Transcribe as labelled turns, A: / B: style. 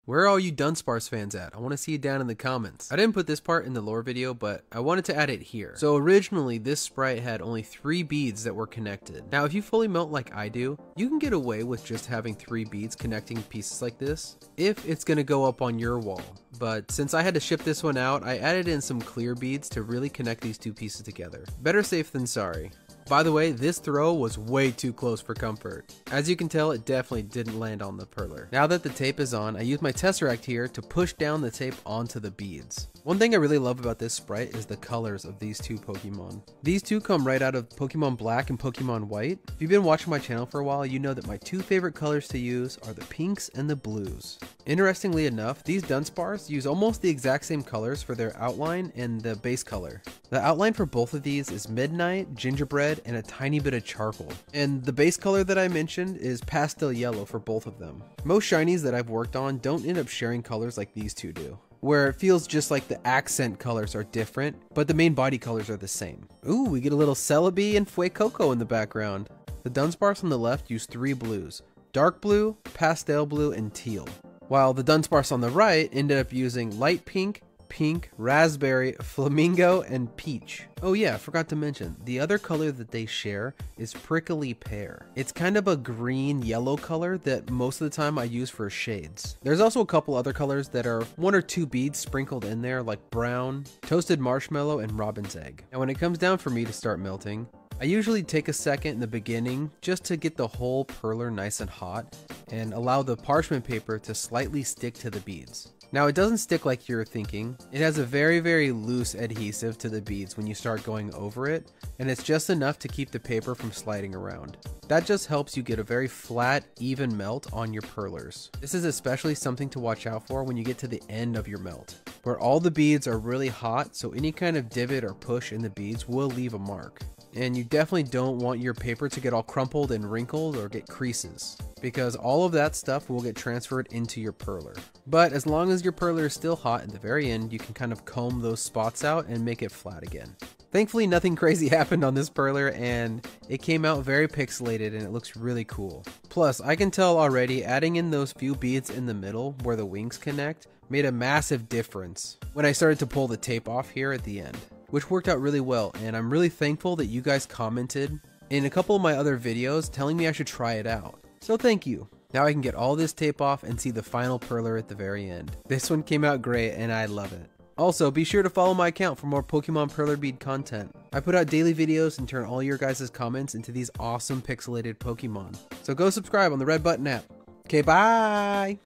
A: Where are all you Dunsparce fans at? I want to see you down in the comments. I didn't put this part in the lore video, but I wanted to add it here. So originally, this sprite had only 3 beads that were connected. Now, if you fully melt like I do, you can get away with just having 3 beads connecting pieces like this, if it's going to go up on your wall. But since I had to ship this one out, I added in some clear beads to really connect these 2 pieces together. Better safe than sorry. By the way, this throw was way too close for comfort. As you can tell, it definitely didn't land on the perler. Now that the tape is on, I use my tesseract here to push down the tape onto the beads. One thing I really love about this sprite is the colors of these 2 Pokemon. These 2 come right out of Pokemon Black and Pokemon White. If you've been watching my channel for a while, you know that my 2 favorite colors to use are the pinks and the blues. Interestingly enough, these Dunsparce use almost the exact same colors for their outline and the base color. The outline for both of these is midnight, gingerbread, and a tiny bit of charcoal. And the base color that I mentioned is pastel yellow for both of them. Most shinies that I've worked on don't end up sharing colors like these 2 do, where it feels just like the accent colors are different, but the main body colors are the same. Ooh, we get a little Celebi and Fuecoco in the background. The Dunsparce on the left use 3 blues: dark blue, pastel blue, and teal. While the Dunsparce on the right ended up using light pink, pink, raspberry, flamingo, and peach. Oh yeah, I forgot to mention, the other color that they share is prickly pear. It's kind of a green yellow color that most of the time I use for shades. There's also a couple other colors that are 1 or 2 beads sprinkled in there, like brown, toasted marshmallow, and robin's egg. And when it comes down for me to start melting, I usually take a second in the beginning just to get the whole perler nice and hot and allow the parchment paper to slightly stick to the beads. Now, it doesn't stick like you're thinking. It has a very loose adhesive to the beads when you start going over it, and it's just enough to keep the paper from sliding around. That just helps you get a very flat, even melt on your perlers. This is especially something to watch out for when you get to the end of your melt, where all the beads are really hot, so any kind of divot or push in the beads will leave a mark. And you definitely don't want your paper to get all crumpled and wrinkled or get creases, because all of that stuff will get transferred into your perler. But as long as your perler is still hot at the very end, you can kind of comb those spots out and make it flat again. Thankfully, nothing crazy happened on this perler, and it came out very pixelated and it looks really cool. Plus, I can tell already adding in those few beads in the middle where the wings connect made a massive difference when I started to pull the tape off here at the end, which worked out really well, and I'm really thankful that you guys commented in a couple of my other videos telling me I should try it out. So thank you. Now I can get all this tape off and see the final perler at the very end. This one came out great and I love it. Also, be sure to follow my account for more Pokemon Perler Bead content. I put out daily videos and turn all your guys' comments into these awesome pixelated Pokemon. So go subscribe on the red button app. Okay, bye!